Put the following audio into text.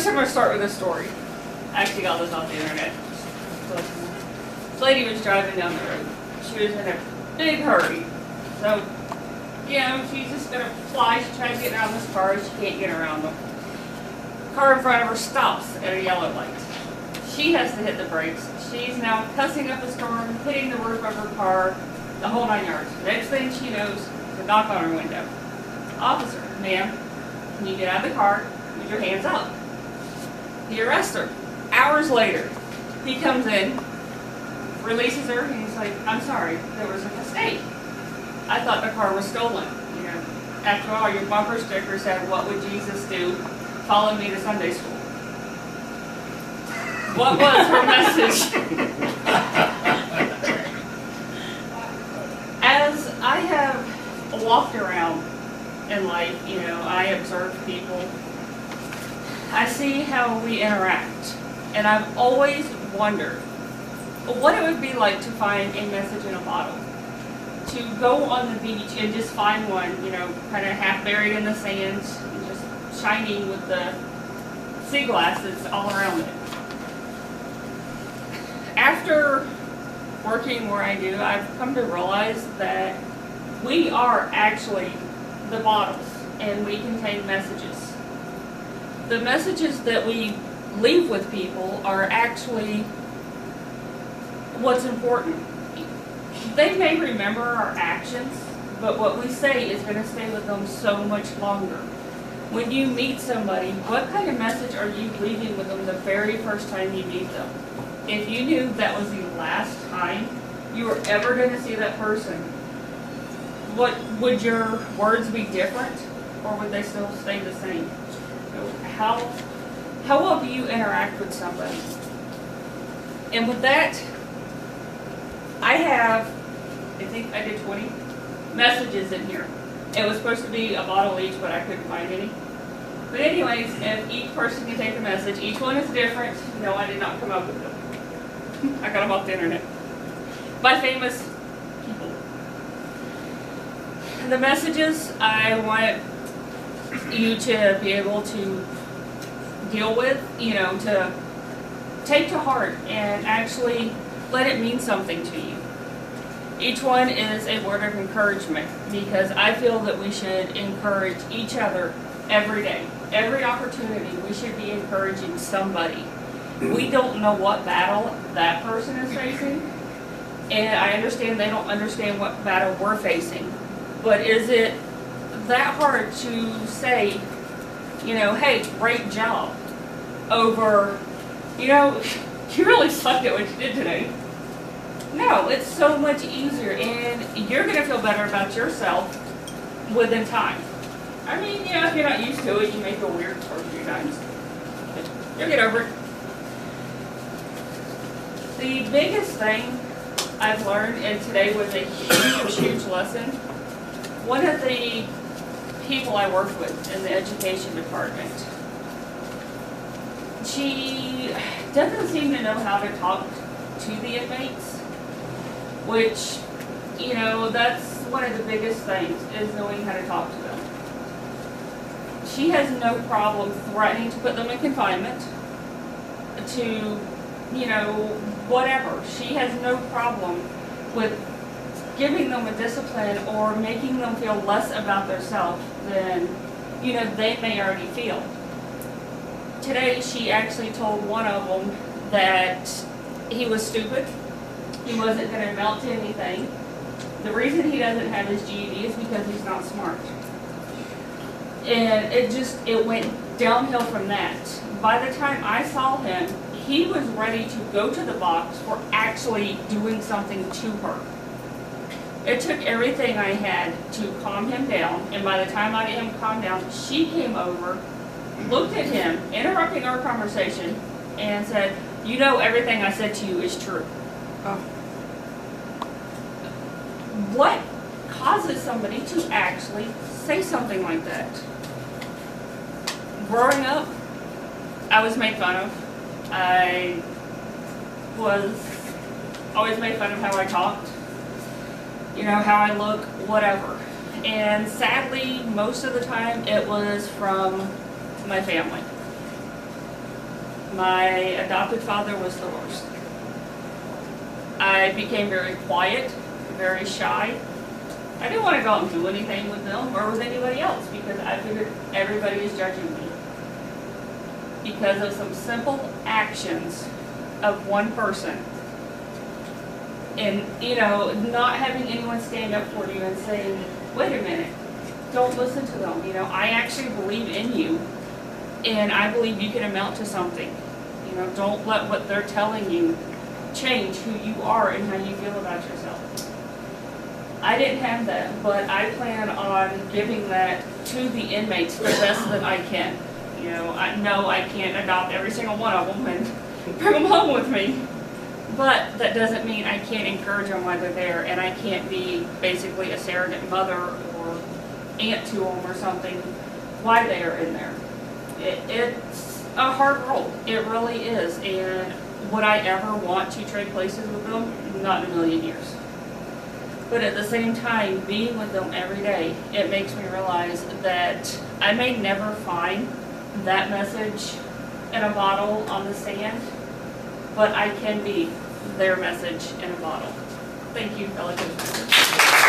First, I'm going to start with a story. I actually got this off the internet. This lady was driving down the road. She was in a big hurry. So, you know, she's just going to fly. She tries to get around this car. She can't get around them. Car in front of her stops at a yellow light. She has to hit the brakes. She's now cussing up a storm, hitting the roof of her car, the whole 9 yards. Next thing she knows, the knock on her window. Officer, ma'am, can you get out of the car with your hands up? He arrests her. Hours later, he comes in, releases her, and he's like, I'm sorry, there was a mistake. I thought the car was stolen. You know, after all, your bumper sticker said, what would Jesus do? Follow me to Sunday school. What was her message? As I have walked around in life, you know, I observe people. I see how we interact. And I've always wondered what it would be like to find a message in a bottle. To go on the beach and just find one, you know, kind of half buried in the sand, and just shining with the sea glass that's all around it. After working where I do, I've come to realize that we are actually the bottles, and we contain messages. The messages that we leave with people are actually what's important. They may remember our actions, but what we say is going to stay with them so much longer. When you meet somebody, what kind of message are you leaving with them the very first time you meet them? If you knew that was the last time you were ever going to see that person, what would your words be different, or would they still stay the same? How well do you interact with somebody? And with that, I think I did 20 messages in here. It was supposed to be a bottle each, but I couldn't find any. But anyways, if each person can take a message, each one is different. No, I did not come up with them. I got them off the internet by famous people. The messages I want you to be able to deal with, you know, to take to heart and actually let it mean something to you. Each one is a word of encouragement, because I feel that we should encourage each other every day. Every opportunity, we should be encouraging somebody. We don't know what battle that person is facing, and I understand they don't understand what battle we're facing. But is it that hard to say, you know, hey, great job, over, you know, you really sucked at what you did today? No, it's so much easier, and you're going to feel better about yourself within time. I mean, yeah, if you're not used to it, you may feel weird for a few times. You'll get over it. The biggest thing I've learned, and today was a huge, huge lesson, one of the people I work with in the education department, she doesn't seem to know how to talk to the inmates, which, you know, that's one of the biggest things, is knowing how to talk to them. She has no problem threatening to put them in confinement, to, you know, whatever. She has no problem with giving them a discipline or making them feel less about themselves than, you know, they may already feel. Today, she actually told one of them that he was stupid. He wasn't going to amount to anything. The reason he doesn't have his GED is because he's not smart. And it went downhill from that. By the time I saw him, he was ready to go to the box for actually doing something to her. It took everything I had to calm him down, and by the time I got him calmed down, she came over, looked at him, interrupting our conversation, and said, you know, everything I said to you is true. Oh. What causes somebody to actually say something like that? Growing up, I was made fun of. I was always made fun of how I talked, you know, how I look, whatever. And sadly, most of the time, it was from my family. My adopted father was the worst. I became very quiet, very shy. I didn't want to go out and do anything with them or with anybody else because I figured everybody is judging me. Because of some simple actions of one person. And, you know, not having anyone stand up for you and say, wait a minute, don't listen to them. You know, I actually believe in you, and I believe you can amount to something. You know, don't let what they're telling you change who you are and how you feel about yourself. I didn't have that, but I plan on giving that to the inmates the best that I can. You know I can't adopt every single one of them and bring them home with me. But that doesn't mean I can't encourage them while they're there, and I can't be basically a surrogate mother or aunt to them or something while they are in there. It's a hard role. It really is. And would I ever want to trade places with them? Not in a million years. But at the same time, being with them every day, it makes me realize that I may never find that message in a bottle on the sand, but I can be their message in a bottle. Thank you, fellow coaches.